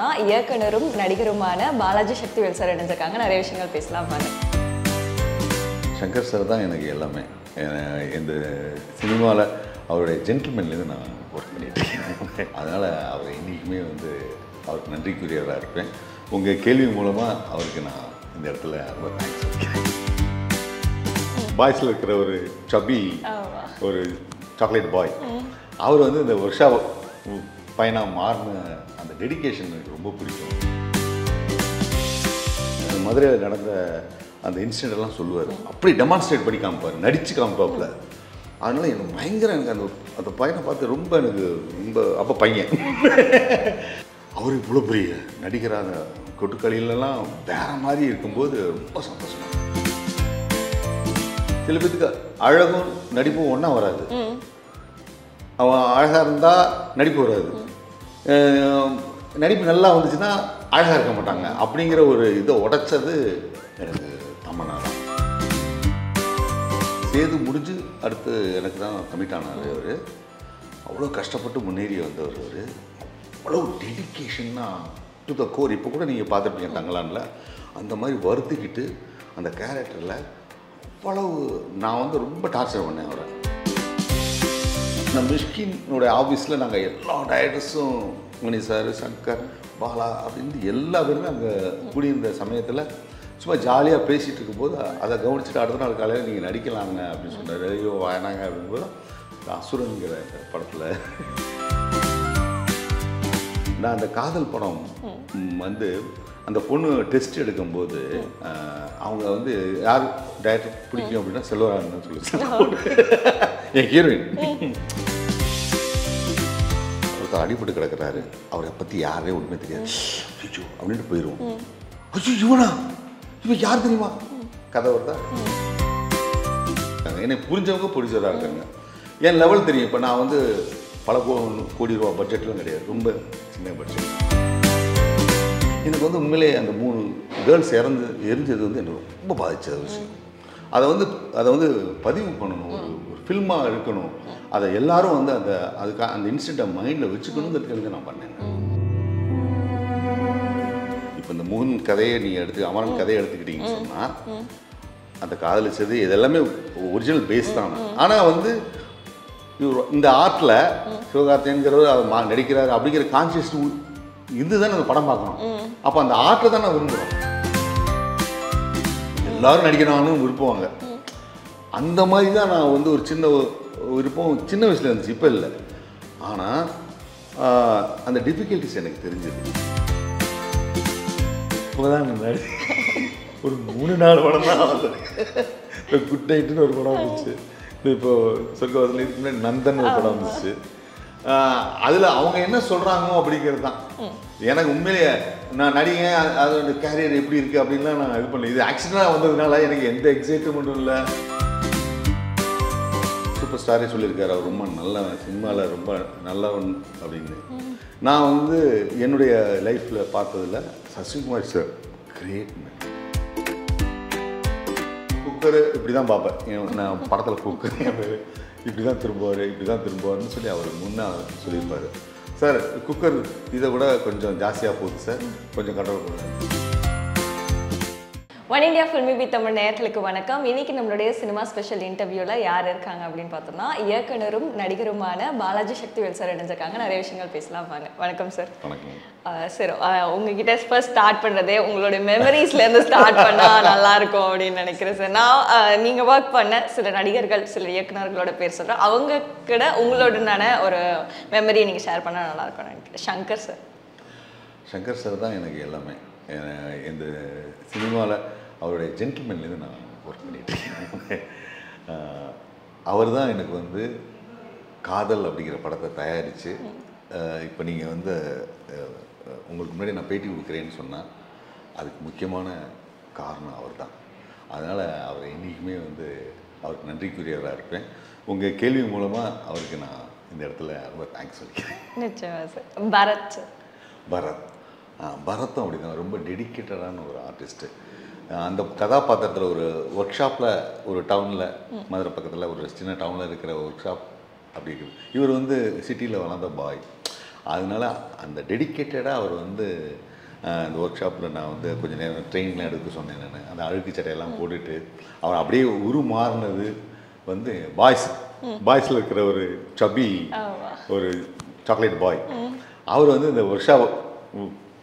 பார்த்தோம்னா இயக்குனரும் நடிகருமான பாலாஜி சக்திவேல் சார் இணைஞ்சிருக்காங்க. நிறைய விஷயங்கள் பேசலாம் வாங்க. சங்கர் சார் தான் எனக்கு எல்லாமே. இந்த சினிமாவில் அவருடைய ஜென்டில்மேன்லேருந்து நான் ஒர்க் பண்ணிகிட்ருக்கேன். அதனால் அவர் இன்றைக்குமே அவருக்கு நன்றிக்குரியவராக இருப்பேன். உங்கள் கேள்வி மூலமாக அவருக்கு நான் இந்த இடத்துல ரொம்ப தேங்க்ஸ் சொல்லிக்கிறேன். பாய்ஸில் இருக்கிற ஒரு சபி ஒரு சாக்லேட் பாய், அவர் இந்த ஒர்க் ஷாப் பையனாக மாறின அந்த டெடிக்கேஷன் எனக்கு ரொம்ப பிடிக்கும். மதுரையில் நடந்த அந்த இன்சிடென்ட்லாம் சொல்லுவார், அப்படி டெமான்ஸ்ட்ரேட் பண்ணி காமிப்பார், நடித்து காமிப்பாப்பில். அதனால் எனக்கு பயங்கர அந்த பையனை பார்த்து எனக்கு ரொம்ப அப்போ பையன் அவர் இவ்வளோ பெரிய நடிகரான கொட்டுக்களிலெல்லாம் வேறு மாதிரி இருக்கும்போது ரொம்ப சந்தோஷமாக. சில பேருக்கு அழகும் நடிப்பும் ஒன்றா வராது. அவன் அழகாக இருந்தால் நடிப்பு வராது, நடிப்பு நல்லா வந்துச்சுன்னா அழகாக இருக்க மாட்டாங்க. அப்படிங்கிற ஒரு இதை உடைச்சது எனக்கு தமன்னா தான். சேது முடிஞ்சு அடுத்து எனக்கு தான் கமிட் ஆனார். அவர் அவ்வளோ கஷ்டப்பட்டு முன்னேறி வந்தவர். அவர் அவ்வளோ டெடிக்கேஷன்னா டு த கோர். இப்போ கூட நீங்கள் பார்த்துருப்பீங்க தங்கலான்ல, அந்த மாதிரி வருத்திக்கிட்டு அந்த கேரக்டரில் அவ்வளவு நான் ரொம்ப டார்ச்சர் பண்ணேன் அவரை. நம்ம மிஷ்கினோட ஆஃபீஸில் நாங்கள் எல்லா டைரக்டர்ஸும் மணி சார், சங்கர், பாலா அப்படின்னு எல்லா பேருமே அங்கே கூடியிருந்த சமயத்தில் சும்மா ஜாலியாக பேசிகிட்டு இருக்கும்போது அதை கவனிச்சுட்டு அடுத்த நாள் காலையில் நீங்கள் நடிக்கலாங்க அப்படின்னு சொன்னார். ஐயோ வாயனாங்க அப்படிங்கும்போது அசுரங்கிற படத்தில் நான் அந்த காதல் படம் அந்த பொண்ணு டெஸ்ட் எடுக்கும்போது அவங்க யார் டைரக்டர் பிடிக்கும் அப்படின்னா செல்வராகவன் சொல்லி என் ஹீரோயின். ஒருத்தர் அடிபட்டு கிடக்கிறாரு, அவரை பற்றி யாரே உண்மை தெரியாது, ஐயோ அப்படின்ட்டு போயிடுவோம். ஐயோ இவனா, இவன் யார் தெரியுமா கதை வருதா. என்னை புரிஞ்சவங்க ப்ரொடியூசராக இருக்காங்க. என் லெவல் தெரியும். இப்போ நான் பல கோடி ரூபா பட்ஜெட்லாம் கிடையாது, ரொம்ப சின்ன பட்ஜெட். எனக்கு உண்மையிலே அந்த 3 கேர்ள்ஸ் எரிஞ்சது எனக்கு ரொம்ப பாதிச்ச விஷயம். அதை பதிவு பண்ணணும், ஒரு ஃபில்மாக இருக்கணும், அதை எல்லாரும் அந்த இன்சிடெண்ட்டை மைண்டில் வச்சுக்கணுங்கிறதுக்கு நான் பண்ணேன். இப்போ இந்த மூணு கதையை நீங்கள் அமரன் கதையை எடுத்துக்கிட்டீங்கன்னு சொன்னால் அந்த காதலிச்சது இதெல்லாமே ஒரிஜினல் பேஸ் தான். ஆனால் இந்த ஆர்ட்டில் சிவகார்த்தியன்கிறவர் அவர் நடிக்கிறார் அப்படிங்கிற கான்சியஸ் இதுதான் அந்த படம் பார்க்கணும். அப்போ அந்த ஆர்ட்டை தான் நான் விரும்புகிறோம். எல்லாரும் நடிக்கணும்னு விரும்புவாங்க. அந்த மாதிரி தான் நான் ஒரு சின்ன விருப்பம் சின்ன வயசில் இருந்துச்சு, இப்போ இல்லை. ஆனால் அந்த டிஃபிகல்ட்டிஸ் எனக்கு தெரிஞ்சது இப்போதான். ஒரு 3-4 படம் தான் இப்போ குட் நைட்டுன்னு ஒரு படம் வந்துச்சு. இப்போ சொர்க்கவாசல் இதுக்கு முன்னாடி நந்தன் ஒரு படம் வந்துச்சு. அதில் அவங்க என்ன சொல்கிறாங்க அப்படிங்கிறது தான் எனக்கு உண்மையிலேயே நான் நடிகை அதோட கேரியர் எப்படி இருக்குது அப்படின்லாம் நான் இது பண்ணல. இது ஆக்சிடென்டாக வந்ததுனால எனக்கு எந்த எக்ஸைட்மெண்ட்டும் இல்லை. சூப்பர் ஸ்டாரே சொல்லியிருக்காரு, அவர் ரொம்ப நல்ல சினிமாவில் ரொம்ப நல்லவன் அப்படின்னு. நான் என்னுடைய லைஃப்பில் பார்த்ததில் Sasikumar sir great man. Cooker இப்படி தான் பார்ப்பேன் நான் படத்தில். குக்கர் இப்படி தான் திரும்புவார்னு சொல்லி அவர் முன்னே சொல்லியிருப்பார். சார் குக்கர் இதை விட கொஞ்சம் ஜாஸ்தியாக போகுது சார், கொஞ்சம் கண்ட்ரோல் பண்ணுங்க. One India filmi with Tamil நேயர்களுக்கு வணக்கம். இன்னைக்கு நம்மளுடைய சினிமா ஸ்பெஷல் இன்டர்வியூவில் யார் இருக்காங்க அப்படின்னு பார்த்தோம்னா இயக்குனரும் நடிகருமான பாலாஜி சக்திவேல் சார் இணைஞ்சிருக்காங்க. நிறைய விஷயங்கள் பேசலாம் வாங்க. வணக்கம் சார். வணக்கம் சார். உங்ககிட்ட ஃபர்ஸ்ட் ஸ்டார்ட் பண்ணுறதே உங்களுடைய மெமரிஸ்லேருந்து ஸ்டார்ட் பண்ணால் நல்லாயிருக்கும் அப்படின்னு நினைக்கிறேன் சார். நான் நீங்கள் ஒர்க் பண்ண சில நடிகர்கள், சில இயக்குனர்களோட பேர் சொல்கிறேன், அவங்க கிட்ட உங்களோடனான ஒரு மெமரியை நீங்கள் ஷேர் பண்ணால் நல்லாயிருக்கும்னு நினைக்கிறேன். சங்கர் சார். சங்கர் சார் தான் எனக்கு எல்லாமே. இந்த சினிமாவில் அவருடைய ஜென்டில்மேன்லேருந்து நான் ஒர்க் பண்ணிகிட்ருக்கேன். அவர் தான் எனக்கு காதல் அப்படிங்கிற படத்தை தயாரித்து இப்போ நீங்கள் உங்களுக்கு முன்னாடி நான் பேட்டி கொடுக்குறேன்னு சொன்னால் அதுக்கு முக்கியமான காரணம் அவர் தான். அதனால் அவரை இன்றைக்குமே அவருக்கு நன்றிக்குரியவராக இருப்பேன். உங்கள் கேள்வி மூலமாக அவருக்கு நான் இந்த இடத்துல ரொம்ப தேங்க்ஸ் சொல்லிக்கிறேன். நிச்சயமாக சார். பரத்தும் அப்படி தான் ரொம்ப டெடிக்கேட்டடான ஒரு ஆர்டிஸ்ட்டு. அந்த கதாபாத்திரத்தில் ஒரு ஒர்க் ஷாப்பில் ஒரு டவுனில் மதுரை பக்கத்தில் ஒரு சின்ன டவுனில் இருக்கிற ஒர்க் ஷாப் அப்படி இருக்குது. இவர் சிட்டியில் வளர்ந்த பாய். அதனால அந்த டெடிக்கேட்டடாக அவர் வந்து அந்த ஒர்க் ஷாப்பில் நான் வந்து கொஞ்சம் நேரம் ட்ரெயினிங்லாம் எடுக்க சொன்னேன். நான் அந்த அழுக்கு சட்டையெல்லாம் போட்டுட்டு அவர் அப்படியே உருமாறினது வந்து பாய்ஸில் இருக்கிற ஒரு சபி ஒரு சாக்லேட் பாய். அவர் வந்து இந்த ஒர்க் ஷாப்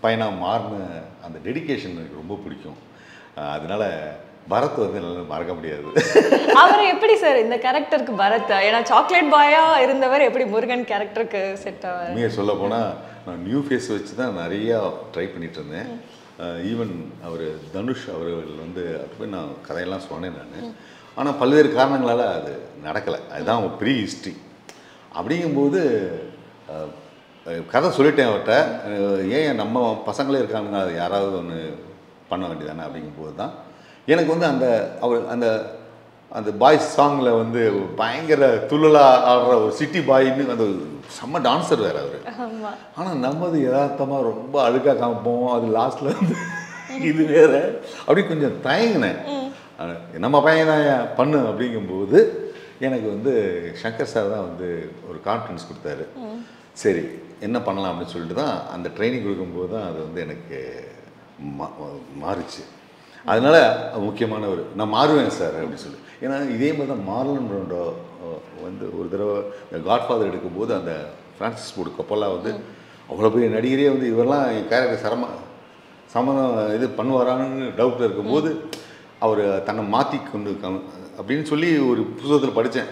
பையனாக மாறின அந்த டெடிக்கேஷன் எனக்கு ரொம்ப பிடிக்கும். அதனால பரத் வந்து என்னால மறக்க முடியாது. அவர் எப்படி சார் இந்த கேரக்டருக்கு பரத்? ஏன்னா சாக்லேட் பாயா இருந்தவர் எப்படி முருகன் கேரக்டருக்கு செட் ஆவார்? நீங்கள் சொல்ல போனால் நான் நியூ ஃபேஸ் வச்சு தான் நிறையா ட்ரை பண்ணிட்டு இருந்தேன். ஈவன் அவர் தனுஷ் அவர்கள் வந்து அப்போ நான் கதையெல்லாம் சொன்னேன் நான். ஆனால் பல்வேறு காரணங்களால் அது நடக்கலை. அதுதான் அவங்க ப்ரீ ஹிஸ்ட்ரி. அப்படிங்கும்போது கதை சொல்லிட்டேன் அவர்கிட்ட. ஏன் நம்ம பசங்களே இருக்கானுங்க, அது யாராவது ஒன்று பண்ண வேண்டியதானே அப்படிங்கும்போது தான் எனக்கு வந்து அந்த பாய்ஸ் சாங்கில் வந்து பயங்கர துள்ளலாக ஆடுற ஒரு சிட்டி பாயின்னு அந்த செம்ம டான்ஸர் வேறு அவர். ஆனால் நம்மது யதார்த்தமாக ரொம்ப அழுக்காக காமிப்போம். அது லாஸ்ட்டில் வந்து இது வேறு அப்படி கொஞ்சம் தயங்கினேன். நம்ம பையன் தான் பண்ணு அப்படிங்கும்போது எனக்கு வந்து சங்கர் சார் தான் வந்து ஒரு கான்ஃபிடன்ஸ் கொடுத்தாரு. சரி என்ன பண்ணலாம் அப்படின்னு சொல்லிட்டு தான் அந்த ட்ரைனிங் கொடுக்கும்போது தான் அது வந்து எனக்கு மாறுச்சு. அதனால் முக்கியமானவர் நான் மாறுவேன் சார் அப்படின்னு சொல்லி. ஏன்னா இதே மாதிரி தான் மார்லன் ப்ராண்டோ வந்து ஒரு தடவை காட்ஃபாதர் எடுக்கும்போது அந்த ஃப்ரான்சிஸ் ஃபோர்டு கொப்போலா வந்து அவ்வளோ பெரிய நடிகரே வந்து இவரெல்லாம் என் கேரக்டர் சம்மதம் இது பண்ணுவாரான்னு டவுட்டில் இருக்கும்போது அவர் தன்னை மாற்றி கொண்டு அப்படின்னு சொல்லி ஒரு புத்தகத்தில் படித்தேன்.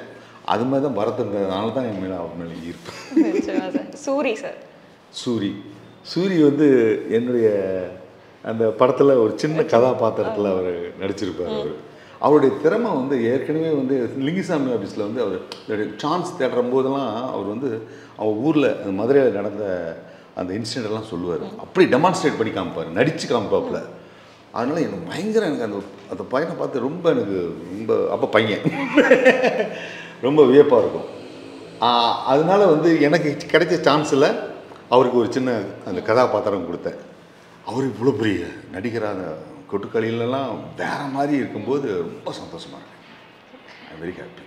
அது மாதிரி தான் பரத்ன்றதுனால தான் என் மேலே அவர் மேலே இருப்பேன். சூரி வந்து என்னுடைய அந்த படத்தில் ஒரு சின்ன கதாபாத்திரத்தில் அவர் நடிச்சிருப்பார். அவருடைய திறமை வந்து ஏற்கனவே வந்து லிங்குசாமி ஆஃபீஸில் வந்து அவர் சான்ஸ் தேடுற போதெல்லாம் அவர் வந்து அவர் ஊரில் மதுரையில் நடந்த அந்த இன்சிடென்ட்லாம் சொல்லுவார். அப்படி டெமான்ஸ்ட்ரேட் பண்ணி காமிப்பார், நடித்து காமிப்பாப்பில். அதனால் எனக்கு பயங்கர எனக்கு அந்த பையனை பார்த்து ரொம்ப அப்போ பையன் ரொம்ப வியப்பாக இருக்கும். அதனால வந்து எனக்கு கிடைச்ச சான்ஸில் அவருக்கு ஒரு சின்ன அந்த கதாபாத்திரம் கொடுத்தேன். அவர் இவ்வளோ பெரிய நடிகராக கொட்டுக்களிலெல்லாம் வேற மாதிரி இருக்கும்போது ரொம்ப சந்தோஷமாக இருக்கு. I very happy.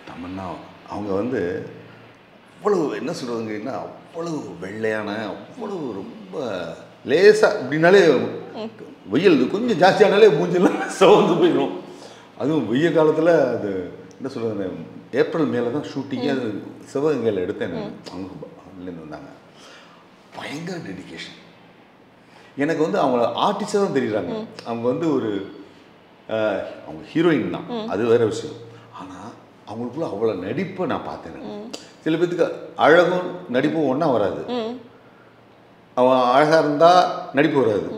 தமன்னா அவங்க வந்து அவ்வளோ என்ன சொல்கிறதுங்கன்னா அவ்வளோ வெள்ளையான அவ்வளோ ரொம்ப லேசாக அப்படின்னாலே வெயில் கொஞ்சம் ஜாஸ்தியானாலே மூஞ்செல்லாம் சவந்து போயிடும். அதுவும் வெய்ய காலத்தில் அது என்ன சொல்கிறது ஏப்ரல் மேலே தான் ஷூட்டிங்கே அது சிவகங்கையில் எடுத்தேன். அவங்கலேருந்து வந்தாங்க. பயங்கர டெடிக்கேஷன். எனக்கு வந்து அவங்க ஆர்டிஸ்டாக தான் தெரியுறாங்க. அவங்க வந்து அவங்க ஹீரோயின் தான், அது வேற விஷயம். ஆனால் அவங்களுக்குள்ள அவ்வளோ நடிப்பை நான் பார்த்தேன். சில பேர்த்துக்கு அழகும் நடிப்பும் ஒன்றா வராது. அவன் அழகாக இருந்தால் நடிப்பு வராது,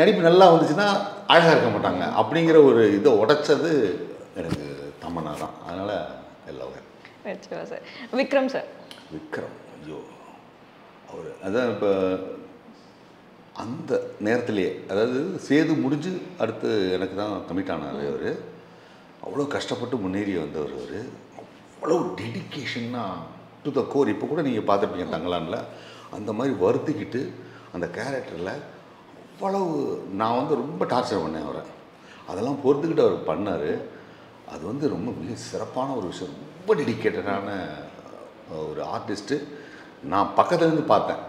நடிப்பு நல்லா வந்துச்சுன்னா அழகாக இருக்க மாட்டாங்க. அப்படிங்கிற ஒரு இதை உடைச்சது எனக்கு தமன்னா தான். அதனால் எல்லாம் சார். விக்ரம் ஐயோ அவர் அதான் இப்போ அந்த நேரத்திலேயே அதாவது சேது முடிஞ்சு அடுத்து எனக்கு தான் கமிட் ஆனார். அவர் அவ்வளோ கஷ்டப்பட்டு முன்னேறி வந்தவர். அவர் அவ்வளோ டெடிக்கேஷன்னா டு த கோர். இப்போ கூட நீங்கள் பார்த்துருப்பீங்க தங்கலான்ல அந்த மாதிரி வருத்திக்கிட்டு அந்த கேரக்டரில் அவ்வளவு நான் வந்து ரொம்ப டார்ச்சர் பண்ணேன் அவரை. அதெல்லாம் பொறுத்துக்கிட்டு அவர் பண்ணார். அது வந்து ரொம்ப மிக சிறப்பான ஒரு விஷயம். ரொம்ப டெடிக்கேட்டடான ஒரு ஆர்டிஸ்ட்டு. நான் பக்கத்துலேருந்து பார்த்தேன்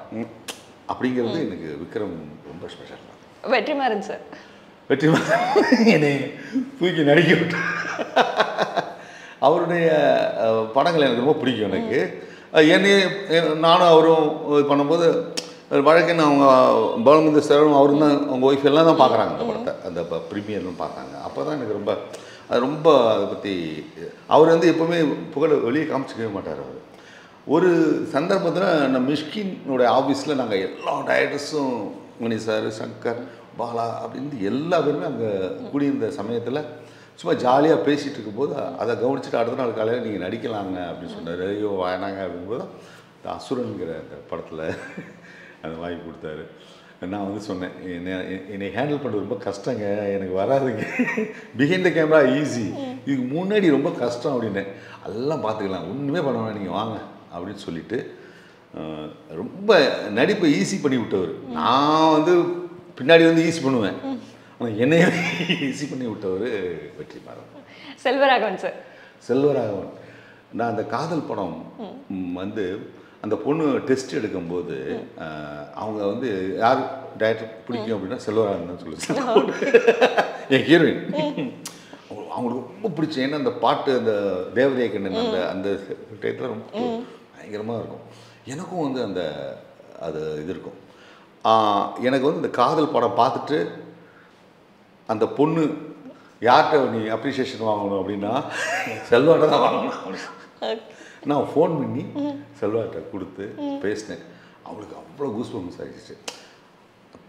அப்படிங்கிறது எனக்கு விக்ரம் ரொம்ப ஸ்பெஷல் தான். வெற்றிமாறன் சார் என்னை தூக்கி நடிக்க விட்டு அவருடைய படங்கள் எனக்கு ரொம்ப பிடிக்கும். எனக்கு நானும் அவரும் பண்ணும்போது வழக்கன்னு அவங்க பாலமந்திர சாரும் அவரும் தான் அவங்க ஒய்ஃப் எல்லாம் தான் பார்க்குறாங்க அந்த படத்தை, அந்த ப்ரீமியர்லாம் பார்த்தாங்க. அப்போ தான் எனக்கு ரொம்ப அதை பற்றி அவர் வந்து எப்போவுமே புகழ வெளியே காமிச்சிக்கவே மாட்டார். அவர் ஒரு சந்தர்ப்பத்தில் நம்ம மிஷ்கினுடைய ஆஃபீஸில் நாங்கள் எல்லா டைரக்டர்ஸும் மணி சார், சங்கர், பாலா அப்படின்னு எல்லா பேருமே அங்கே கூடியிருந்த சமயத்தில் சும்மா ஜாலியாக பேசிகிட்டு இருக்கும்போது அதை கவனிச்சுட்டு அடுத்த நாள் காலையில் நீங்கள் நடிக்கலாங்க அப்படின்னு சொன்னார். ஐயோ வேணாங்க அப்படிங்கும்போது இந்த அசுரன்கிற அந்த படத்தில் அந்த வாங்கி கொடுத்தாரு. நான் வந்து சொன்னேன், என்னை ஹேண்டில் பண்ணுறது ரொம்ப கஷ்டங்க, எனக்கு வராதுங்க, பிஹைண்ட் த கேமரா ஈஸி, இதுக்கு முன்னாடி ரொம்ப கஷ்டம் அப்படின்னேன். எல்லாம் பார்த்துக்கலாம், ஒன்றுமே பண்ண வேணாம், நீங்கள் வாங்க அப்படின்னு சொல்லிட்டு ரொம்ப நடிப்பை ஈஸி பண்ணி விட்டவர். நான் வந்து பின்னாடி வந்து ஈஸி பண்ணுவேன், ஆனால் என்னையே ஈஸி பண்ணி விட்டவர் வெற்றிமாறன். செல்வராகவன் சார். செல்வராகவன் நான் அந்த காதல் படம் வந்து அந்த பொண்ணு டெஸ்ட் எடுக்கும்போது அவங்க வந்து யார் டைரக்டர் பிடிக்கும் அப்படின்னா செல்வராகவன் சொல்லுச்சு என் ஹீரோயின். அவங்களுக்கு ரொம்ப பிடிச்ச, ஏன்னா அந்த பாட்டு அந்த தேவதைய கண்ணன் அந்த அந்த டயத்தில் ரொம்ப பயங்கரமாக இருக்கும். எனக்கும் வந்து அந்த அது இது இருக்கும். எனக்கு வந்து இந்த காதல் படம் பார்த்துட்டு அந்த பொண்ணு யார்கிட்ட நீ அப்ரிஷியேஷன் வாங்கணும் அப்படின்னா செல்வாட்ட தான் வாங்கணும். நான் ஃபோன் பண்ணி செல்வாட்ட கொடுத்து பேசினேன். அவளுக்கு அவ்வளோ கூஸ்பம்ஸ் ஆகிடுச்சு.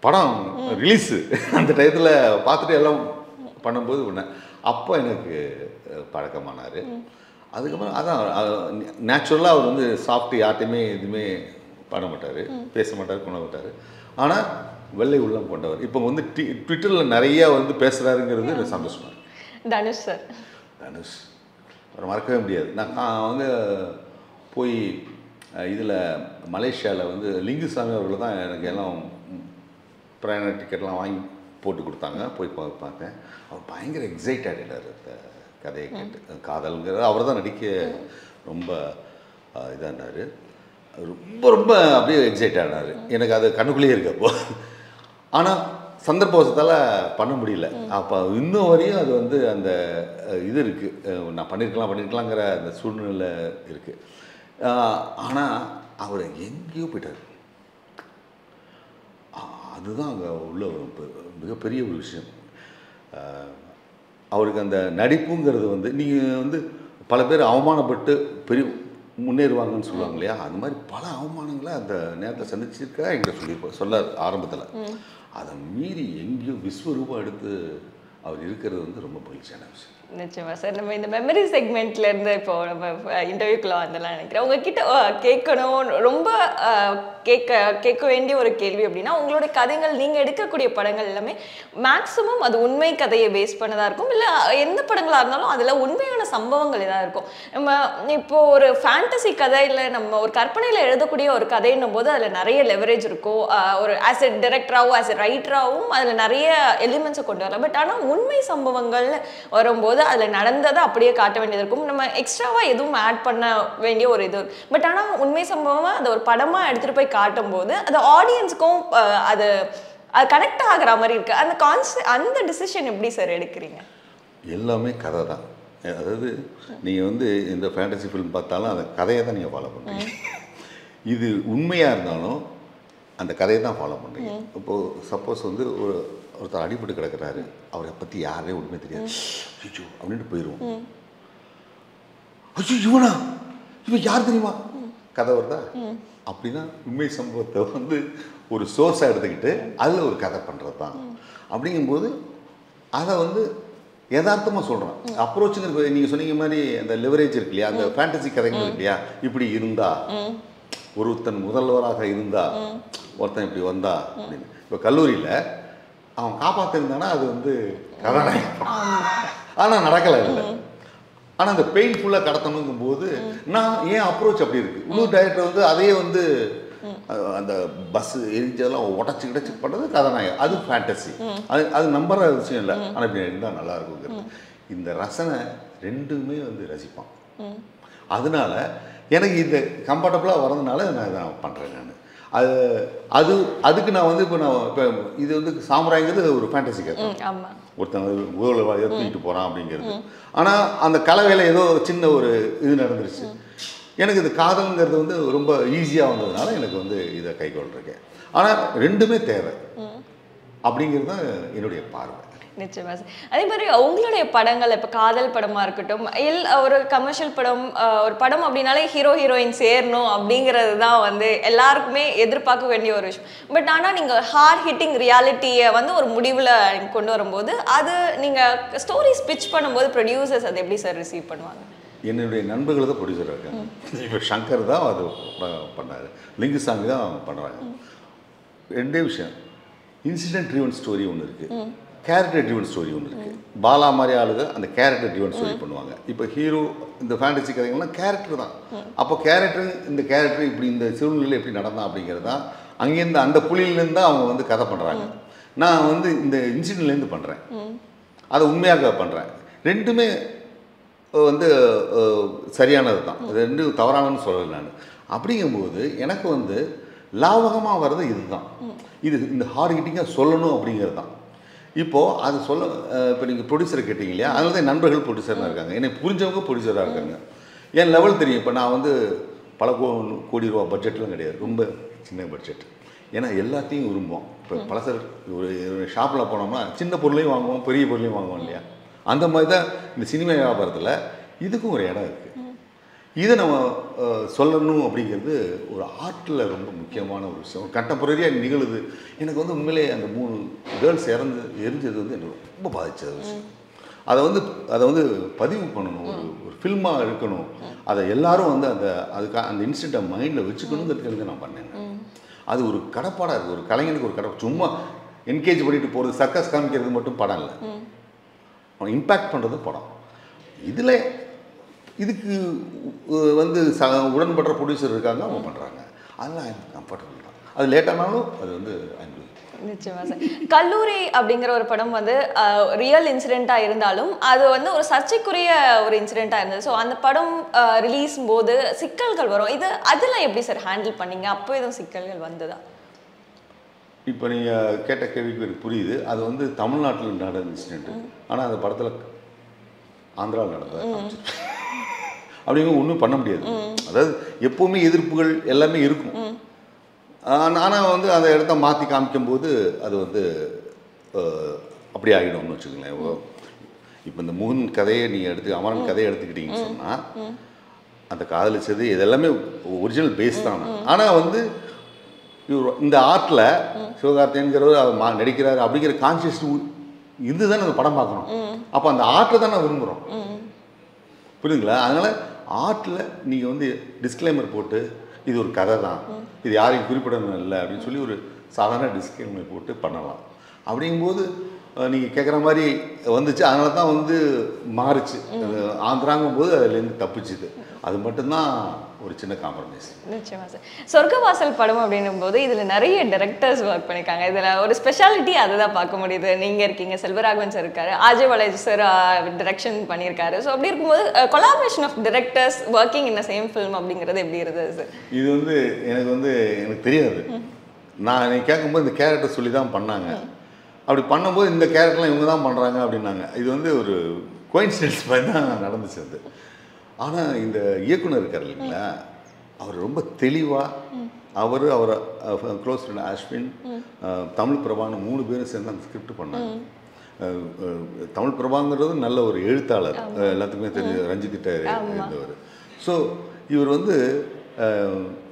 படம் ரிலீஸு அந்த டயத்தில் பார்த்துட்டு எல்லாம் பண்ணும்போது பண்ணேன். அப்போ எனக்கு பழக்கமானார். அதுக்கப்புறம் அதான் நேச்சுரலாக அவர் வந்து சாப்பிட்டு யார்ட்டையுமே எதுவுமே பண்ண மாட்டார், பேச மாட்டார், பண்ண மாட்டார். ஆனால் வெள்ளை உள்ளம் கொண்டவர். இப்போ வந்து ட்விட்டரில் நிறையா வந்து பேசுகிறாருங்கிறது எனக்கு சந்தோஷமாக இருக்குது. தனுஷ் சார், தனுஷ் அவரை மறக்கவே முடியாது. நான் வந்து போய் இதில் மலேசியாவில் வந்து லிங்குசாமி அவர்கள் தான் எனக்கு எல்லாம் பிரயாண டிக்கெட்லாம் வாங்கி போட்டு கொடுத்தாங்க. போய் பார்த்தேன். அவர் பயங்கர எக்ஸைட் ஆகிட்டார் அந்த கதையை கேட்டு. காதல்ங்கிறது அவர் தான் நடிக்க ரொம்ப இதானார். ரொம்ப ரொம்ப அப்படியே எக்ஸைட் ஆனார். எனக்கு அது கண்ணுக்குள்ளேயே இருக்கு அப்போ. ஆனால் சந்தர்ப்பவசத்தால் பண்ண முடியல. அப்போ இன்னும் வரையும் அது வந்து அந்த இது இருக்குது, நான் பண்ணியிருக்கலாங்கிற அந்த சூழ்நிலை இருக்குது. ஆனால் அவர் எங்கேயோ போயிட்டார். அதுதான் அங்கே உள்ள மிகப்பெரிய ஒரு விஷயம். அவருக்கு அந்த நடிப்புங்கிறது வந்து நீங்கள் வந்து பல பேர் அவமானப்பட்டு பெரிய முன்னேறுவாங்கன்னு சொல்லுவாங்க இல்லையா, அந்த மாதிரி பல அவமானங்களை அந்த நேரத்தில் சந்திச்சிருக்கா என்கிட்ட சொல்லார் ஆரம்பத்தில். அதை மீறி எங்கேயோ விஸ்வரூபம் எடுத்து அவர் இருக்கிறது வந்து ரொம்ப மகிழ்ச்சியான விஷயம். நிச்சயமா சார். நம்ம இந்த மெமரி செக்மெண்ட்ல இருந்து இப்போ நம்ம இன்டர்வியூக்குள்ள வந்தெல்லாம் நினைக்கிறேன். உங்ககிட்ட கேட்கணும் ரொம்ப கேட்க வேண்டிய ஒரு கேள்வி அப்படின்னா, உங்களுடைய கதைகள் நீங்கள் எடுக்கக்கூடிய படங்கள் எல்லாமே மேக்ஸிமம் அது உண்மை கதையை பேஸ் பண்ணதாக இருக்கும், இல்லை எந்த படங்களாக இருந்தாலும் அதில் உண்மையான சம்பவங்கள் ஏதாவது இருக்கும். நம்ம இப்போ ஒரு ஃபேண்டசி கதை இல்லை நம்ம ஒரு கற்பனையில் எழுதக்கூடிய ஒரு கதைன்னும் போது அதில் நிறைய லெவரேஜ் இருக்கும். ஒரு ஆஸ் எ டைரக்டராகவும் ஆஸ் எ ரைட்டராகவும் அதில் நிறைய எலிமெண்ட்ஸை கொண்டு வரலாம். பட் ஆனால் உண்மை சம்பவங்கள் வரும்போது அதில் நடந்ததை அப்படியே காட்ட வேண்டியது இருக்கும். நம்ம எக்ஸ்ட்ராவாக எதுவும் ஆட் பண்ண வேண்டிய ஒரு இது. பட் ஆனால் உண்மை சம்பவமாக அதை ஒரு படமாக எடுத்துகிட்டு போய் காட்டும் போது அது ஆடியன்ஸுக்கும் அது கனெக்ட் ஆகிற மாதிரி இருக்குது. அந்த டிசிஷன் எப்படி சார் எடுக்கிறீங்க? எல்லாமே கதை தான். அதாவது நீங்கள் வந்து இந்த ஃபேண்டசி ஃபிலிம் பார்த்தாலும் அந்த கதையை தான் நீங்கள் ஃபாலோ பண்ணுறீங்க. இது உண்மையாக இருந்தாலும் அந்த கதையை தான் ஃபாலோ பண்ணுறீங்க. இப்போது சப்போஸ் வந்து ஒருத்தர் அடிபட்டு கிடக்கிறாரு, அவரை பற்றி யாரே உண்மை தெரியாது, ஐயோ அப்படின்ட்டு போயிடுவோம். ஐயோ இவன் யார் தெரியுமா கதை வருதா? அப்படின்னா உண்மை சம்பவத்தை வந்து ஒரு சோர்ஸாக எடுத்துக்கிட்டு அதில் ஒரு கதை பண்ணுறது தான். அப்படிங்கும்போது அதை வந்து யதார்த்தமாக சொல்கிறேன். அப்ரோச்சுங்கிற நீங்கள் சொன்னீங்க மாதிரி அந்த லிவரேஜ் இருக்கு இல்லையா, அந்த ஃபேண்டசி கதைகள் இருக்கு இல்லையா, இப்படி இருந்தா ஒருத்தன் முதல்வராக இருந்தா ஒருத்தன் இப்படி வந்தா அப்படின்னு. இப்போ கல்லூரியில் அவன் காப்பாற்றிருந்தானா அது வந்து கதாநாயகம். ஆனால் நடக்கலை இல்லை. ஆனால் அந்த பெயின்ஃபுல்லாக கடத்தணுங்கும் போது நான் ஏன் அப்ரோச் அப்படி இருக்குது. இன்னொரு டைரக்டர் வந்து அதையே வந்து அந்த பஸ் எரிஞ்சதெல்லாம் உடச்சி கிடச்சி பண்ணுறது கதாநாயகம். அது ஃபேண்டசி. அது நம்புற விஷயம் இல்லை. ஆனால் இப்படி இருந்தால் நல்லா இருக்குங்கிறது. இந்த ரசனை ரெண்டுமே வந்து ரசிப்பான். அதனால எனக்கு இந்த கம்ஃபர்டபுளாக வரதுனால நான் இதை பண்ணுறேன். நான் அதுக்கு நான் வந்து இப்போ இது வந்து சாமுராய்ங்கிறது ஒரு ஃபேண்டசி கதை. ஒருத்தன் ஊழல் தூக்கிட்டு போகிறான் அப்படிங்கிறது. ஆனால் அந்த கலவையில் ஏதோ சின்ன ஒரு இது நடந்துருச்சு. எனக்கு இது காதல்ங்கிறது வந்து ரொம்ப ஈஸியாக வந்ததுனால எனக்கு வந்து இதை கைக்கொள்றேன். ஆனால் ரெண்டுமே தேவை அப்படிங்கிறது தான் என்னுடைய பார்வை. நிச்சயமா சார். அதே மாதிரி உங்களுடைய படங்கள் இப்போ காதல் படமாக இருக்கட்டும், ஒரு கமர்ஷியல் படம், ஒரு படம் அப்படின்னாலே ஹீரோ ஹீரோயின் சேரணும் அப்படிங்கிறது தான் வந்து எல்லாருக்குமே எதிர்பார்க்க வேண்டிய ஒரு விஷயம். பட் ஆனால் நீங்கள் ஹார்ட் ஹிட்டிங் ரியாலிட்டியை வந்து ஒரு முடிவில் கொண்டு வரும்போது அது நீங்கள் ஸ்டோரிஸ் பிட்ச் பண்ணும்போது ப்ரொடியூசர்ஸ் அதை எப்படி சார் ரிசீவ் பண்ணுவாங்க? என்னுடைய நண்பர்கள் தான் ப்ரொடியூசர் இருக்காங்க. இப்போ சங்கர் தான் அது பண்ணார், லிங்குசாமி தான் அவங்க பண்ணுறாங்க. ரெண்டே விஷயம், இன்சிடென்ட் ட்ரிவன் ஸ்டோரி ஒன்று இருக்குது, கேரக்டர் ட்ரிவன் ஸ்டோரி ஒன்று இருக்குது. பாலா மாதிரி ஆளுங்க அந்த கேரக்டர் ட்ரிவன் ஸ்டோரி பண்ணுவாங்க. இப்போ ஹீரோ இந்த ஃபேண்டசி கதைகள்லாம் கேரக்டர் தான். அப்போ இந்த கேரக்டர் இப்படி இந்த சூழ்நிலையில் எப்படி நடந்தான் அப்படிங்கிறது தான் அங்கேருந்து அந்த புள்ளியிலேருந்து தான் அவங்க வந்து கதை பண்ணுறாங்க. நான் வந்து இந்த இன்சிடென்ட்லேருந்து பண்ணுறேன், அதை உண்மையாக பண்ணுறேன். ரெண்டுமே வந்து சரியானது தான், ரெண்டு தவறானன்னு சொல்லலை நான். அப்படிங்கும்போது எனக்கு வந்து லாபகமாக வர்றது இதுதான், இது இந்த ஹார்ட் ஹிட்டிங்காக சொல்லணும் அப்படிங்கிறது தான். இப்போது அது சொல்ல இப்போ நீங்கள் ப்ரொடியூசரை கேட்டிங்க இல்லையா, அதனால தான் நண்பர்கள் ப்ரொடியூசராக இருக்காங்க, என்னை புரிஞ்சவங்க ப்ரொடியூசராக இருக்காங்க. என் லெவல் தெரியும். இப்போ நான் வந்து பல கோடி ரூபா பட்ஜெட்லாம் கிடையாது, ரொம்ப சின்ன பட்ஜெட். ஏன்னா எல்லாத்தையும் விரும்புவோம். இப்போ பலசர் ஒரு ஷாப்பில் போனோம்னா சின்ன பொருளையும் வாங்குவோம், பெரிய பொருளையும் வாங்குவோம் இல்லையா. அந்த மாதிரி தான் இந்த சினிமா வியாபாரத்தில் இதுக்கும் ஒரு இடம் இருக்குது. இதை நம்ம சொல்லணும் அப்படிங்கிறது ஒரு ஆர்ட்டில் ரொம்ப முக்கியமான ஒரு விஷயம். கண்டெம்பரரியாக நிகழுது. எனக்கு வந்து உண்மையிலே அந்த 3 கேர்ள்ஸ் எரிஞ்சது வந்து எனக்கு ரொம்ப பாதிச்ச விஷயம். அதை வந்து பதிவு பண்ணணும், ஒரு ஃபில்மாக இருக்கணும், அதை எல்லாரும் வந்து அந்த இன்சிடெண்ட்டை மைண்டில் வச்சுக்கணுங்கிறதுக்கு நான் பண்ணேன். அது ஒரு கடப்பாடாக இருக்குது. ஒரு கலைஞனுக்கு ஒரு கடை, சும்மா என்கேஜ் பண்ணிட்டு போகிறது, சர்க்கஸ் காமிக்கிறது மட்டும் படம் இல்லை, அவன் இம்பேக்ட் பண்ணுறது படம். இதுக்கு வந்து உடன்படுற ப்ரொடியூசர் இருக்காங்க, அவங்க பண்ணுறாங்க. அதெல்லாம் கம்ஃபர்டபுள் தான். அது லேட்டானாலும் அது வந்து நிச்சயமா சார். கல்லூரி அப்படிங்கிற ஒரு படம் வந்து ரியல் இன்சிடெண்ட்டாக இருந்தாலும் அது வந்து ஒரு சர்ச்சைக்குரிய ஒரு இன்சிடெண்ட்டாக இருந்தது. ஸோ அந்த படம் ரிலீஸ் போது சிக்கல்கள் வரும். அதெல்லாம் எப்படி சார் ஹேண்டில் பண்ணீங்க? அப்போ எதுவும் சிக்கல்கள் வந்ததா? இப்போ நீங்கள் கேட்ட கேள்விக்கு எனக்கு புரியுது. அது வந்து தமிழ்நாட்டில் நடந்த இன்சிடெண்ட்டு, ஆனால் அந்த படத்தில் ஆந்திராவில் நடந்தது அப்படிங்கிற ஒன்றும் பண்ண முடியாது. அதாவது எப்போவுமே எதிர்ப்புகள் எல்லாமே இருக்கும். ஆனால் வந்து அந்த இடத்த மாற்றி காமிக்கும்போது அது வந்து அப்படி ஆகிடும்னு வச்சுக்கோங்களேன். இப்போ இந்த முகன் கதையை நீங்கள் அமரன் கதையை எடுத்துக்கிட்டிங்கன்னு சொன்னால், அந்த காதலிச்சது இதெல்லாமே ஒரிஜினல் பேஸ் தான். ஆனால் வந்து இந்த ஆர்ட்டில் சிவகார்த்திகேயன்கிறவர் அவர் நடிக்கிறார் அப்படிங்கிற கான்சியஸ் இது தானே அந்த படம் பார்க்கணும். அப்போ அந்த ஆர்ட்டை தான் நான் விரும்புகிறோம், புரியுதுங்களா? அதனால் ஆர்ட்டில் நீங்கள் வந்து டிஸ்க்ளைமர் போட்டு இது ஒரு கதை தான், இது யாரையும் குறிப்பிடணும் இல்லை அப்படின்னு சொல்லி ஒரு சாதாரண டிஸ்க்ளைமர் போட்டு பண்ணலாம். அப்படிங்கும்போது நீங்கள் கேட்குற மாதிரி வந்துச்சு. அதனால தான் வந்து மாறுச்சு. ஆந்திராங்கும் போது அதுலேருந்து தப்பிச்சுது. அது மட்டும்தான் ஒரு சின்ன காம்ப்ரமைஸ். நிச்சயமா சார். சொர்க்கவாசல் படம் அப்படின்னும் போது இதில் நிறைய டைரக்டர்ஸ் ஒர்க் பண்ணியிருக்காங்க. இதில் ஒரு ஸ்பெஷாலிட்டி அதை தான் பார்க்க முடியுது. நீங்கள் இருக்கீங்க, செல்வராகவன் சார் இருக்காரு, அஜய் பாலாஜி சார் டிரெக்ஷன் பண்ணியிருக்காரு. ஸோ அப்படி இருக்கும்போது collaboration of directors working in same film அப்படிங்கிறது எப்படி இருந்தது சார்? இது வந்து எனக்கு தெரியாது. நான் என்னை கேட்கும்போது இந்த கேரக்டர் சொல்லி தான் பண்ணாங்க. அப்படி பண்ணும்போது இந்த கேரக்டர்லாம் இவங்க தான் பண்ணுறாங்க அப்படின்னாங்க. இது வந்து ஒரு கோயின்சிடன்ஸ் மாதிரி தான் நடந்துச்சு அது. ஆனால் இந்த இயக்குனர் இருக்கார் இல்லைங்களா, அவர் ரொம்ப தெளிவாக அவர் க்ளோஸ் ஃப்ரெண்ட் அஸ்வின், தமிழ் பிரபான்னு 3 பேரும் சேர்ந்து அந்த ஸ்கிரிப்ட் பண்ணாங்க. தமிழ் பிரபாங்கிறது நல்ல ஒரு எழுத்தாளர், எல்லாத்துக்குமே தெரிஞ்ச ரஞ்சித்திட்ட இருந்தவர். ஸோ இவர் வந்து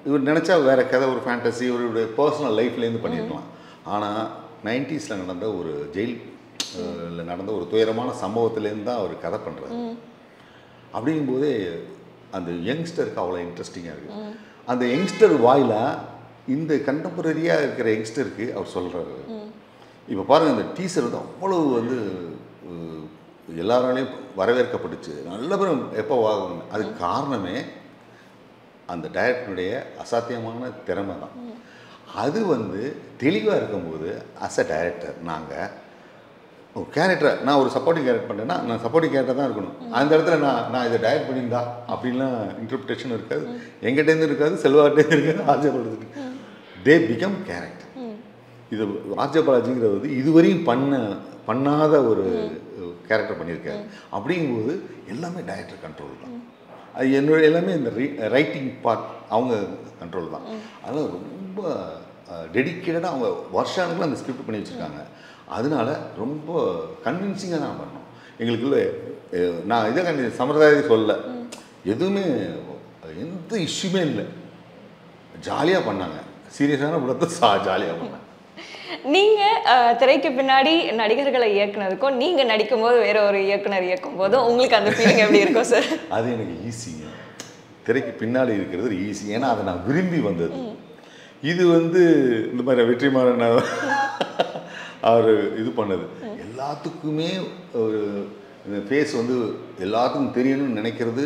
இவர் நினச்சா வேறு கதை, ஒரு ஃபேண்டசி, இவருடைய பர்சனல் லைஃப்லேருந்து பண்ணியிருக்கலாம். ஆனால் 90s நடந்த ஒரு ஜெயிலில் நடந்த ஒரு துயரமான சம்பவத்துலேருந்து தான் அவர் கதை பண்ணுறாரு. அப்படிங்கும்போதே அந்த யங்ஸ்டருக்கு அவ்வளோ இன்ட்ரெஸ்டிங்காக இருக்குது. அந்த யங்ஸ்டர் வாயில இந்த கண்டெம்பரரியாக இருக்கிற யங்ஸ்டருக்கு அவர் சொல்கிறாரு. இப்போ பாருங்கள், இந்த டீசர் வந்து அவ்வளோ வந்து எல்லாராலையும் வரவேற்கப்பட்டுச்சு. நல்ல பேரும் எப்போ வாங்கணும். அதுக்கு காரணமே அந்த டைரக்டருடைய அசாத்தியமான திறமை தான். அது வந்து தெளிவாக இருக்கும்போது அஸ் அ டைரக்டர் நாங்கள் ஒரு கேரக்டரை, நான் ஒரு சப்போர்ட்டிங் கேரக்டர் பண்ணேன்னா நான் சப்போர்ட்டிங் கேரக்டர் தான் இருக்கணும். அந்த இடத்துல நான் இதை டைரக்ட் பண்ணியிருந்தா அப்படின்லாம் இன்டர்பிரேஷன் இருக்காது, எங்கிட்டேருந்து இருக்காது, செல்வாட்டேருந்து இருக்காது, ஆர்ஜபாலாஜி. They become character. இது ஆர்ஜபாலாஜிங்கிறது வந்து இதுவரையும் பண்ணாத ஒரு கேரக்டர் பண்ணியிருக்காரு. அப்படிங்கும்போது எல்லாமே டைரக்டர் கண்ட்ரோல் தான். அது என்னோட எல்லாமே இந்த ரைட்டிங் பார்ட் அவங்க கண்ட்ரோல் தான். அதனால் ரொம்ப டெடிக்கேட்டடாக அவங்க வருஷானுக்குள்ள அந்த ஸ்கிரிப்ட் பண்ணி வச்சுருக்காங்க. அதனால ரொம்ப கன்வின்சிங்காக தான் பண்ணோம். எங்களுக்குள்ள நான் இதை சம்பிரதாயத்தை சொல்ல, எதுவுமே எந்த இஷ்யூமே இல்லை, ஜாலியாக பண்ணாங்க. சீரியஸான படத்தை ஜாலியாக பண்ணாங்க. நீங்கள் திரைக்கு பின்னாடி நடிகர்களை இயக்குனதுக்கும் நீங்கள் நடிக்கும்போது வேற ஒரு இயக்குனர் இயக்கும் போதும் உங்களுக்கு அந்த ஃபீலிங் எப்படி இருக்கும் சார்? அது எனக்கு ஈஸிங்க. திரைக்கு பின்னாடி இருக்கிறது ஈஸி, ஏன்னா அதை நான் விரும்பி வந்தது. இது வந்து இந்த மாதிரி வெற்றிமாறன் அவர் இது பண்ணது எல்லாத்துக்குமே ஒரு ஃபேஸ் வந்து எல்லாத்துக்கும் தெரியணும்னு நினைக்கிறது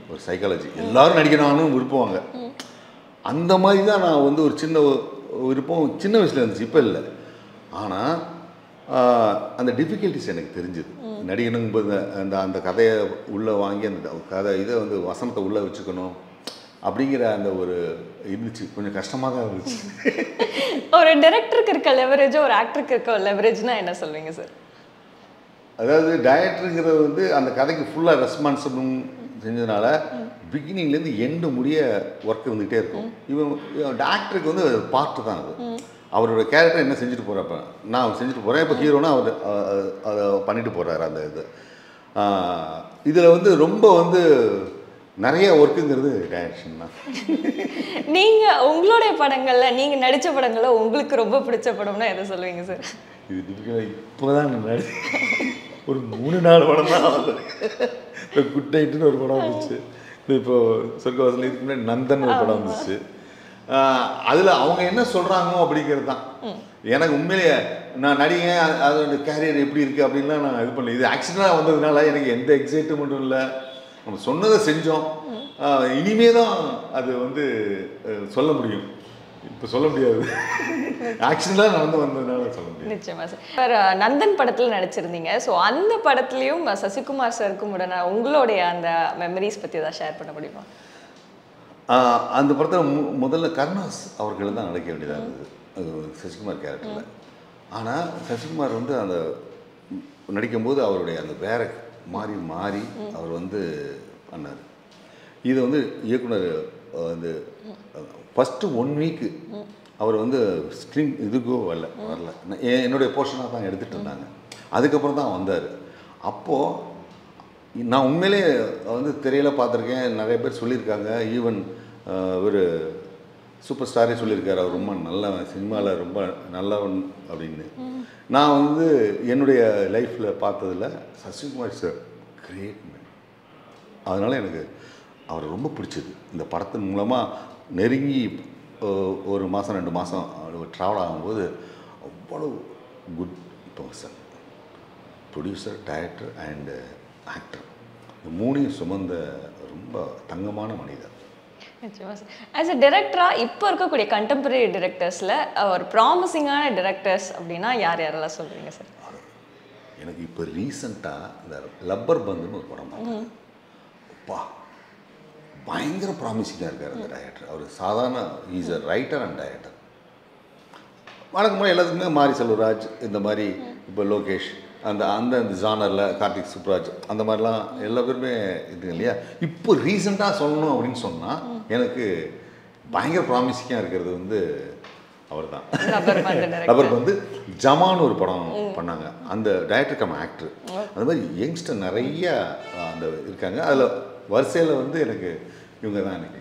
ஒரு சைக்காலஜி. எல்லாரும் நடிக்கணும்னு விரும்புவாங்க. அந்த மாதிரி தான் நான் வந்து ஒரு சின்ன விருப்பம் சின்ன வயசில் இருந்துச்சு, இப்போ இல்லை. ஆனால் அந்த டிஃபிகல்ட்டிஸ் எனக்கு தெரிஞ்சுது. நடிகனுங்கும்போது அந்த அந்த கதையை உள்ளே வாங்கி அந்த கதை இதை வந்து வசனத்தை உள்ளே வச்சுக்கணும் அப்படிங்கிற அந்த ஒரு இருந்துச்சு. கொஞ்சம் கஷ்டமாக தான் இருந்துச்சு. ஒரு டைரக்டருக்கு இருக்க லெவரேஜ் ஒரு ஆக்டருக்கு இருக்க லெவரேஜ்னா என்ன சொல்வீங்க சார்? அதாவது டைரக்டருங்கிறது வந்து அந்த கதைக்கு ஃபுல்லாக ரெஸ்பான்சிபிள் செஞ்சதுனால பிகினிங்லேருந்து எண்டு முடிய ஒர்க் இருந்துகிட்டே இருக்கும். இவன் ஆக்டருக்கு வந்து பார்ட்டு தான் அது. அவரோட கேரக்டர் என்ன செஞ்சுட்டு போகிறப்ப நான் செஞ்சுட்டு போகிறேன், இப்போ ஹீரோனா அவர் அதை பண்ணிட்டு போகிறாரு. அந்த இது இதில் வந்து ரொம்ப வந்து நிறைய ஒர்க்குங்கிறது டைரக்ஷன் தான். நீங்கள் உங்களுடைய படங்களில் நீங்கள் நடித்த படங்களில் உங்களுக்கு ரொம்ப பிடிச்ச படம்னா எதை சொல்லுவீங்க சார்? இது டிபிக்கலாக இப்போ தான் நடி ஒரு 3-4 படம் தான் இப்போ குட் நைட்டுன்னு ஒரு படம் வந்துச்சு. இப்போது சொர்க்கவாசல் இதுக்கு முன்னாடி நந்தன் ஒரு படம் வந்துச்சு. அதில் அவங்க என்ன சொல்கிறாங்க அப்படிங்கிறது தான் எனக்கு உண்மையிலேயே நான் நடிகை அதோட கேரியர் எப்படி இருக்குது அப்படின்லாம் நான் இது பண்ணல. இது ஆக்சிடென்டாக வந்ததுனால எனக்கு எந்த எக்ஸைட்மெண்ட்டும் இல்லை. நம்ம சொன்னதை செஞ்சோம். இனிமே தான் அது வந்து சொல்ல முடியும். இப்போ சொல்ல முடியாது. ஆக்சுவலாக நான் வந்ததுனால சொல்ல முடியும். நிச்சயமா சார். நந்தன் படத்தில் நடிச்சிருந்தீங்க. ஸோ அந்த படத்துலையும் சசிகுமார் சாருக்கும் உடனே உங்களுடைய அந்த மெமரிஸ் பற்றி ஏதாவது ஷேர் பண்ண முடியுமா? அந்த படத்தில் முதல்ல கருணாஸ் அவர்கள் தான் நடிக்க வேண்டியதாக இருந்தது அது சசிகுமார் கேரக்டரில். ஆனால் சசிகுமார் வந்து அந்த நடிக்கும்போது அவருடைய அந்த வேற மாறி மாறி அவர் வந்து பண்ணார். இது வந்து இயக்குனர் வந்து ஃபஸ்ட்டு 1 வீக்கு அவர் வந்து ஸ்க்ரீன் இதுக்கோ வரல என்னுடைய போர்ஷனாக தான் எடுத்துகிட்டு இருந்தாங்க. அதுக்கப்புறம் தான் வந்தார். அப்போது நான் உண்மையிலே வந்து திரையில் பார்த்துருக்கேன், நிறைய பேர் சொல்லியிருக்காங்க. ஈவன் ஒரு சூப்பர் ஸ்டாரே சொல்லியிருக்காரு அவர் ரொம்ப நல்லவன், சினிமாவில் ரொம்ப நல்லவன் அப்படின்னு. நான் வந்து என்னுடைய லைஃப்பில் பார்த்ததில் சசிகுமார் சார் கிரேட் மேன். அதனால் எனக்கு அவரை ரொம்ப பிடிச்சது. இந்த படத்தின் மூலமாக நெருங்கி ஒரு மாதம் 2 மாதம் ட்ராவல் ஆகும்போது அவ்வளோ good person. Producer, director and actor, இந்த 3ஐயும் சுமந்த ரொம்ப தங்கமான மனிதர். ஆஸ் அ டைரக்டராக இப்போ இருக்கக்கூடிய கண்டெம்பரரி டிரெக்டர்ஸில் ஒரு ப்ராமிசிங்கான டிரெக்டர்ஸ் அப்படின்னா யாரெல்லாம் சொல்கிறீங்க சார்? எனக்கு இப்போ ரீசண்டாக இந்த லப்பர் பந்துன்னு ஒரு படம் பார்த்தேன். அப்பா பயங்கர ப்ராமிசிங்காக இருக்கார் அந்த டைரக்டர். அவர் சாதாரண is a writer and director. வணக்கம் முறை எல்லாத்துக்குமே மாரி செல்வராஜ் இந்த மாதிரி இப்போ லோகேஷ் அந்த அந்த ஜானரில் கார்த்திக் சுப்ராஜ் அந்த மாதிரிலாம் எல்லா பேருமே இருக்குங்க இல்லையா. இப்போ ரீசெண்டாக சொல்லணும் அப்படின்னு சொன்னால் எனக்கு பயங்கர ப்ராமிசிங்காக இருக்கிறது வந்து அவர் தான். அவர் வந்து ஜமான்னு ஒரு படம் பண்ணாங்க. அந்த டைரக்டர் கம் ஆக்டர். அந்த மாதிரி யங்ஸ்டர் நிறைய அந்த இருக்காங்க. அதில் வரிசையில் வந்து எனக்கு இவங்க தான் எனக்கு.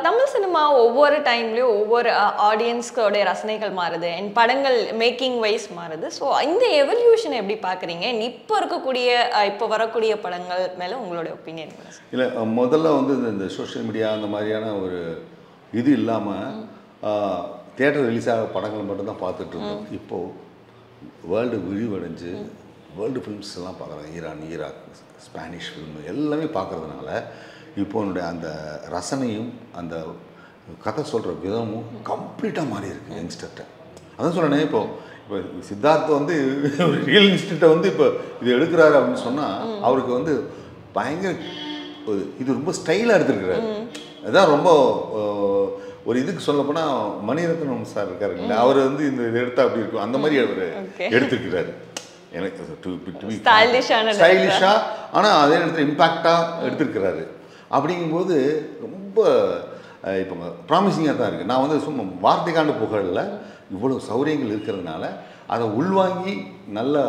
தமிழ் சினிமா ஒவ்வொரு டைம்லேயும் ஒவ்வொரு ஆடியன்ஸ்கோடைய ரசனைகள் மாறுது அண்ட் படங்கள் மேக்கிங் வைஸ் மாறுது. ஸோ இந்த எவல்யூஷனை எப்படி பார்க்குறீங்க? இப்போ இருக்கக்கூடிய இப்போ வரக்கூடிய படங்கள் மேலே உங்களுடைய ஒப்பீனியன்? இல்லை, முதல்ல வந்து இந்த சோஷியல் மீடியா அந்த மாதிரியான ஒரு இது இல்லாமல் தியேட்டர் ரிலீஸ் ஆக படங்கள் மட்டும்தான் பார்த்துட்டு இருந்தோம். இப்போது வேர்ல்டு விரிவடைஞ்சு வேர்ல்டு ஃபிலிம்ஸ் எல்லாம் பார்க்குறாங்க. ஈரான், ஈராக், ஸ்பானிஷ் ஃபிலிம் எல்லாமே பார்க்குறதுனால இப்போ என்னுடைய அந்த ரசனையும் அந்த கதை சொல்கிற விதமும் கம்ப்ளீட்டாக மாறி இருக்குது யங்ஸ்டர்கிட்ட. அதான் சொல்கிறேன். இப்போ சித்தார்த் வந்து ஒரு ரியல் இன்ஸ்டியூட்டை வந்து இப்போ இது எடுக்கிறாரு அப்படின்னு சொன்னால் அவருக்கு வந்து பயங்கர இது ரொம்ப ஸ்டைலாக எடுத்துருக்கிறாரு. அதுதான் ரொம்ப ஒரு இதுக்கு சொல்லப்போனால் மணிரத்னம் சார் இருக்காருங்களா, அவர் வந்து இந்த இது எடுத்தால் அப்படி இருக்கும் அந்த மாதிரி அவர் எடுத்துருக்கிறாரு. எனக்கு ஸ்டைலிஷாக ஆனால் அதே இடத்துல இம்பேக்டாக எடுத்துருக்கிறாரு. அப்படிங்கும்போது ரொம்ப இப்போ ப்ராமிசிங்காக தான் இருக்குது. நான் வந்து சும்மா வார்த்தைக்காண்டு புகழில் இவ்வளோ சௌரியங்கள் இருக்கிறதுனால அதை உள்வாங்கி நல்ல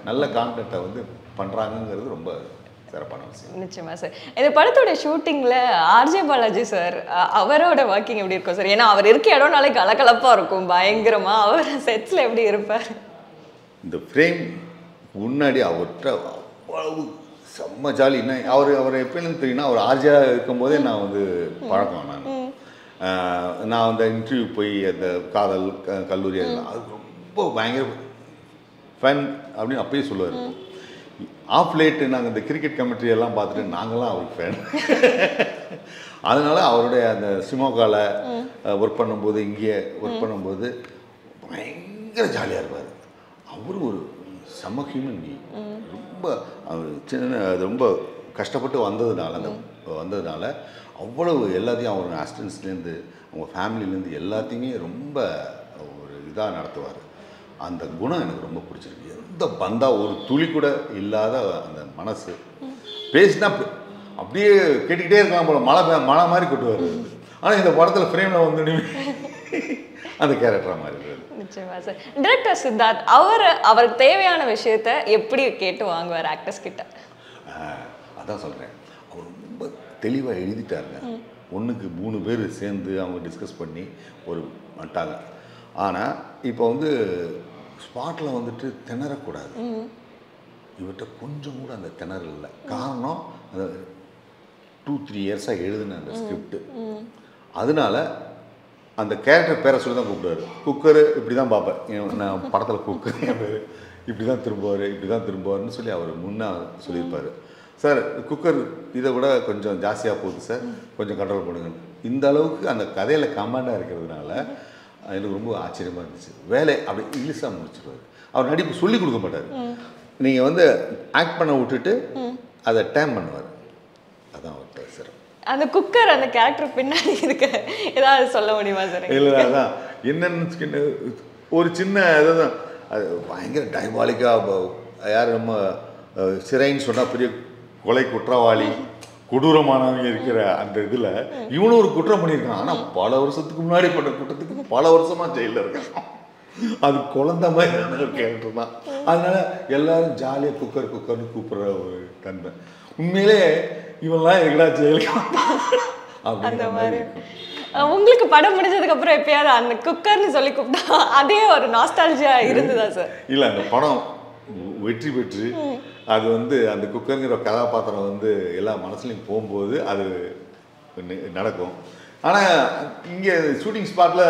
நல்ல கான்டென்ட்டை வந்து பண்ணுறாங்கங்கிறது ரொம்ப சிறப்பான விஷயம். நிச்சயமா சார். இந்த படத்தோட ஷூட்டிங்கில் ஆர்ஜே பாலாஜி சார் அவரோட வாக்கிங் எப்படி இருக்கும் சார்? ஏன்னா அவர் இருக்க இடம்னாலே கலகலப்பாக இருக்கும் பயங்கரமாக. அவர் செட்ஸில் எப்படி இருப்பார்? இந்த ஃப்ரேம் முன்னாடி அவர்கிட்ட அவ்வளவு செம்ம ஜாலி. அவர் எப்போன்னு தெரியும்னா அவர் ஆர்ஜியாக இருக்கும்போதே நான் வந்து பழக்கம். நான் அந்த இன்டர்வியூ போய் அந்த காதல் கல்லூரி அதெல்லாம் அது ரொம்ப பயங்கர ஃபேன் அப்படின்னு அப்பயே சொல்லுவார். ஆஃப் லேட்டு நாங்கள் இந்த கிரிக்கெட் கமெண்ட்ரி எல்லாம் பார்த்துட்டு நாங்களாம் அவருக்கு ஃபேன். அதனால் அவருடைய அந்த சிமோகாவில் ஒர்க் பண்ணும்போது இங்கே ஒர்க் பண்ணும்போது பயங்கர ஜாலியாக இருப்பார். அவர் ஒரு செம்ம ஹியூமன் பீயிங். ரொம்ப சின்ன அது ரொம்ப கஷ்டப்பட்டு வந்ததுனால அவ்வளவு எல்லாத்தையும் அவங்க அசிஸ்டன்ஸ்லேருந்து அவங்க ஃபேமிலிலேருந்து எல்லாத்தையுமே ரொம்ப ஒரு இதாக நடத்துவார். அந்த குணம் எனக்கு ரொம்ப பிடிச்சிருக்கு. எந்த பந்தா ஒரு துளி கூட இல்லாத அந்த மனசு. பேசினா அப்படியே கேட்டுக்கிட்டே இருக்கலாம் போல, மழை மாதிரி கொட்டுவார். ஆனால் இந்த படத்தில் ஃப்ரேமில் வந்து அந்த கேரக்டராக மாதிரி இருக்காது. நிச்சயமா சார். டைரக்டர் சித்தார்த் அவருக்கு தேவையான விஷயத்த எப்படி கேட்டு வாங்குவார் ஆக்டர்ஸ் கிட்ட? அதான் சொல்கிறேன், அவர் ரொம்ப தெளிவாக எழுதிட்டாருங்க. 1க்கு 3 பேர் சேர்ந்து அவங்க டிஸ்கஸ் பண்ணி ஒரு வந்துட்டாங்க. ஆனால் இப்போ வந்து ஸ்பாட்டில் வந்துட்டு திணறக்கூடாது. இவர்கிட்ட கொஞ்சம் கூட அந்த திணறல் இல்லை. காரணம் அந்த 2-3 இயர்ஸாக எழுதுன அந்த ஸ்கிரிப்ட். அதனால அந்த கேரக்டர் பேரை சொல்லி தான் கூப்பிடுவார். குக்கரு இப்படி தான் பார்ப்பேன் நான் படத்தில், குக்கர் என் பேர் இப்படி தான் திரும்புவார்னு சொல்லி அவர் முன்னே சொல்லியிருப்பார். சார் குக்கர் இதை விட கொஞ்சம் ஜாஸ்தியாக போகுது சார், கொஞ்சம் கண்ட்ரோல் பண்ணுங்க. இந்த அளவுக்கு அந்த கதையில் கமாண்டாக இருக்கிறதுனால எனக்கு ரொம்ப ஆச்சரியமாக இருந்துச்சு. வேலை அப்படி இங்கிலீஷாக முடிச்சிடுவார். அவர் நடிப்பு சொல்லிக் கொடுக்க மாட்டார். நீங்கள் வந்து ஆக்ட் பண்ண விட்டுட்டு அதை டேம் பண்ணுவார். அதான் அவர் பேசுகிறேன். அந்த குக்கர் அந்த கேரக்டர் பின்னாடி இருக்க ஏதாவது சொல்ல முடியுமா சார்? இல்லை, அதான் என்னென்னு ஒரு சின்ன இதுதான். அது பயங்கர டைபாலிக்காக யார் நம்ம சிறைன்னு சொன்னால் பெரிய கொலை குற்றவாளி கொடூரமானவங்க இருக்கிற அந்த இதில் இவனும் ஒரு குற்றம் பண்ணியிருக்கான். ஆனால் பல வருஷத்துக்கு முன்னாடி பண்ண குற்றத்துக்கு பல வருஷமாக ஜெயிலில் இருக்கான். அது குழந்த மாதிரி ஒரு கேரக்டர் தான். அதனால எல்லாரும் ஜாலியாக குக்கர்னு கூப்பிட்ற ஒரு தன்மை. உண்மையிலே இவன்லாம் எங்கடா ஜெயிலுக்கு அப்படின்ற மாதிரி இருக்கும். உங்களுக்கு படம் முடிஞ்சதுக்கு அப்புறம் எப்பயாவது அந்த குக்கர்னு சொல்லி கூப்பிட்டா அதே ஒரு நாஸ்டால்ஜியா இருந்ததா சார்? இல்லை, அந்த படம் வெற்றி பெற்று அது வந்து அந்த குக்கருங்கிற கதாபாத்திரம் வந்து எல்லா மனசுலையும் போகும்போது அது நடக்கும். ஆனால் இங்கே ஷூட்டிங் ஸ்பாட்டில்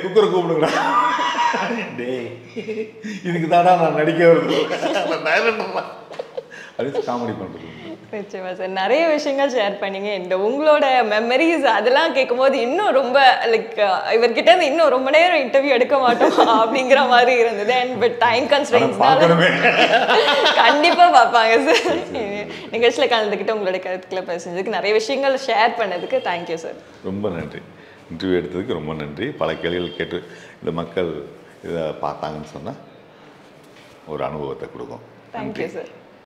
குக்கரை கூப்பிடுங்கடா, டே இதுக்கு தானா நான் நடிக்க வருது அப்படின்னு காமெடி பண்ணுறது. நிச்சயமா சார், நிறைய விஷயங்கள் ஷேர் பண்ணீங்க. இந்த உங்களோட மெமரிஸ் அதெல்லாம் கேட்கும்போது இன்னும் ரொம்ப லைக் இவர்கிட்ட இருந்து இன்னும் ரொம்ப நேரம் இன்டர்வியூ எடுக்க மாட்டோம் அப்படிங்கிற மாதிரி இருந்தது. அண்ட் பட் டைம் கன்ஸ்ட்ரெயின்ஸ்னால கண்டிப்பா பார்ப்பாங்க சார். நிகழ்ச்சியில் கலந்துக்கிட்டு உங்களோட கருத்துக்களை பேசுறதுக்கு, நிறைய விஷயங்கள் ஷேர் பண்ணதுக்கு தேங்க்யூ சார். ரொம்ப நன்றி. இன்டர்வியூ எடுத்ததுக்கு ரொம்ப நன்றி. பல கேள்விகள் கேட்டு இந்த மக்கள் இதை பார்த்தாங்கன்னு சொன்னால் ஒரு அனுபவத்தை கொடுக்கும். Thank you sir.